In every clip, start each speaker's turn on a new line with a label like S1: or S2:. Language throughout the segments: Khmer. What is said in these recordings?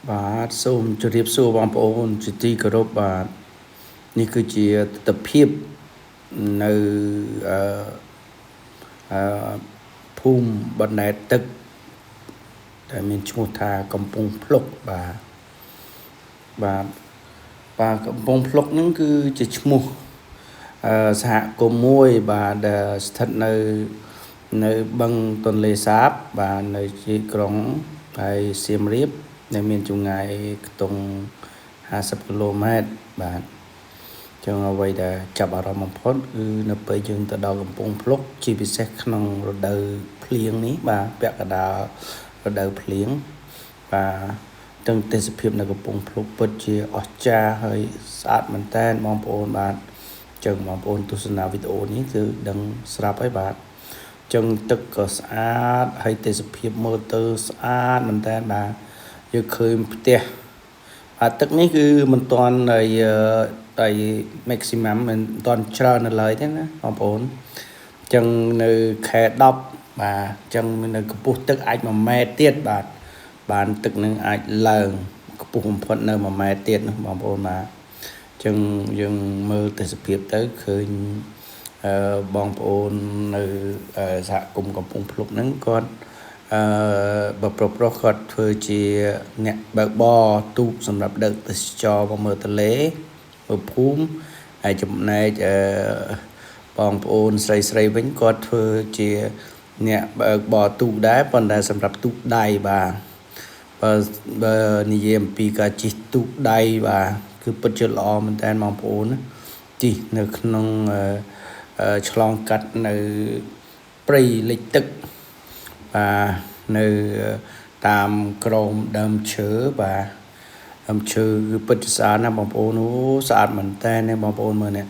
S1: បាទសូមជម្រាបសួរបងប្អូនជាទីគោរពបាទនេះគឺជាទស្សនវិជ្ជានៅអឺភូមិបណ្ដែតទឹកដែលមានឈ្មោះថាកំពង់ភ្លុកបាទកំពង់ភ្លុកហ្នឹងគឺជាឈ្មោះសហគមន៍មួយបាទដែលស្ថិតនៅបឹងទន្លេសាបបាទនៅជាក្រុងហើយសៀមរាបដែលមានចម្ងាយខ្ទង់50គីឡូម៉ែត្របាទចឹងអ្វីដែលចាប់អារម្មណ៍បំផុតគឺនៅពេលយើងទៅដល់កំពង់ភ្លុកជាពិសេសក្នុងរដូវភ្លៀងនេះបាទពាក់កណ្ដាលរដូវភ្លៀងបាទទាំងទេសភាពនៅកំពង់ភ្លុកពិតជាអស្ចារ្យហើយស្អាតមែនតើបងប្អូនបាទចឹងបងប្អូនទស្សនាវីដេអូនេះគឺដឹងស្រាប់ហើយបាទចឹងទឹកក៏ស្អាតហើយទេសភាពមើលទៅស្អាតមែនតើបាទយើងឃើញផ្ទះបាទទឹកនេះគឺមិនទាន់តែ maximum មិនទាន់ច្រើននៅឡើយទេណាបងប្អូនចឹងនៅខែ10បាទចឹងនៅកម្ពស់ទឹកអាច1ម៉ែត្រទៀតបាទបានទឹកនឹងអាចឡើងខ្ពស់បំផុតនៅ1ម៉ែត្រទៀតណាបងប្អូនបាទចឹងយើងមើលទេសភាពទៅឃើញបងប្អូននៅសហគមន៍កំពង់ភ្លុកហ្នឹងគាត់បើប្រុសគាត់ធ្វើជាអ្នកបើកបរទូកសម្រាប់ដឹកទេសចរមកមើលទន្លេមើលភូមិហើយចំណែកបងប្អូនស្រីវិញគាត់ធ្វើជាអ្នកបើកបរទូកដែរប៉ុន្តែសម្រាប់ទូកដៃបាទបើនិយាយអំពីការជិះទូកដៃបាទគឺពិតជាល្អមែនតើបងប្អូនជិះនៅក្នុងឆ្លងកាត់នៅព្រៃលិចទឹកបាទនៅតាមក្រោមដើមឈើបាទដើមឈើគឺពិតជាស្អាតណាស់បងប្អូនអូស្អាតមែនតើបងប្អូនមើលនេះ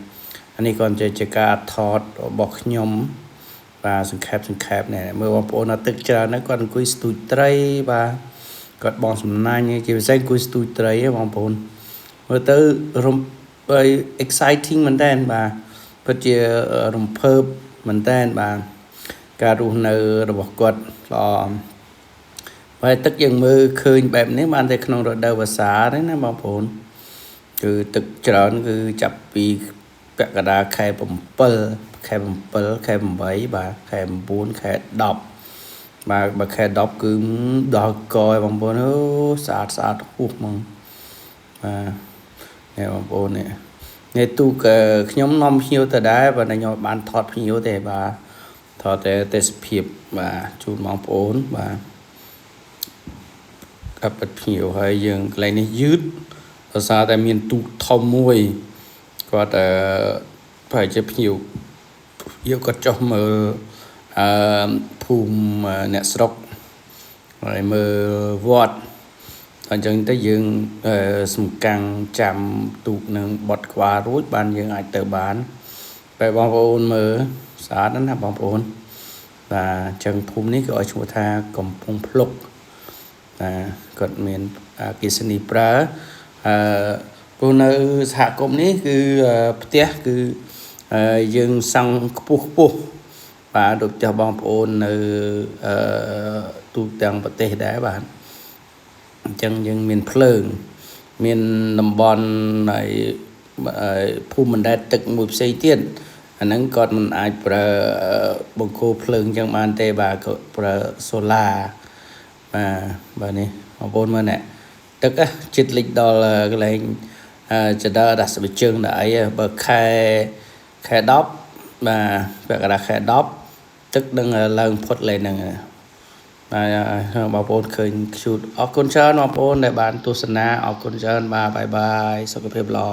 S1: អានេះគាត់ជាការថតរបស់ខ្ញុំបាទសង្ខេបនេះមើលបងប្អូននៅទឹកច្រើនហ្នឹងគាត់អង្គុយស្ទូចត្រីបាទគាត់បងសំណាញ់ជាពិសេសអង្គុយស្ទូចត្រីបងប្អូនមើលទៅexciting មែនតើបាទពិតជារំភើបមែនតើបាទការរស់នៅរបស់គាត់ល្អហើយទឹកយើងមើលឃើញបែបនេះបានតែក្នុងរដូវវស្សាទេណាបងប្អូនគឺទឹកច្រើនគឺចាប់ពីពាក់កណ្ដាលខែ7ខែ8បាទខែ9ខែ10បាទបើខែ10គឺដល់កយបងប្អូនអូស្អាតហួសហ្មងបាទនេះបងប្អូននេះទូកខ្ញុំនាំភ្ញៀវទៅដែរបើខ្ញុំបានថតភ្ញៀវទេបាទថតតែទេសភាពបាទជូនបងប្អូនបាទកាប់ភ្ញៀវហើយយើងកន្លែងនេះយឺតដោយសារតែមានទូកធំមួយគាត់ប្រហែលជាភ្ញៀវយកគាត់ចុះមើលភូមិអ្នកស្រុកហើយមើលវត្តអញ្ចឹងទៅយើងសំកាំងចាំទូកនឹងបត់ក្បាលរួចបានយើងអាចទៅបានតែបងប្អូនមើលស្អាតណាស់បងប្អូនបាទអញ្ចឹងភូមិនេះក៏ឲ្យឈ្មោះថាកំពង់ភ្លុកគាត់មានអគ្គិសនីប្រើព្រោះនៅសហគមន៍នេះគឺផ្ទះគឺយើងសង់ខ្ពស់បាទដូចផ្ទះបងប្អូននៅទូទាំងប្រទេសដែរបាទអញ្ចឹងយើងមានភ្លើងមានតំបន់ហើយភូមិបណ្ដែតទឹកមួយផ្សេងទៀតអាហ្នឹងគាត់មិនអាចប្រើបង្គោលភ្លើងអញ្ចឹងបានទេបាទគាត់ប្រើសូឡាបាទនេះបងប្អូនមើលនេះទឹកចិត្តលិចដល់កន្លែងចដដាក់ស្បែកជើងដល់អីបើខែ10បាទពាក់កណ្ដាលខែ10ទឹកនឹងឡើងផុតលេហ្នឹងបាទបងប្អូនឃើញខ្ជូតអរគុណច្រើនបងប្អូនដែលបានទស្សនាអរគុណច្រើនបាទបាយសុខភាពល្អ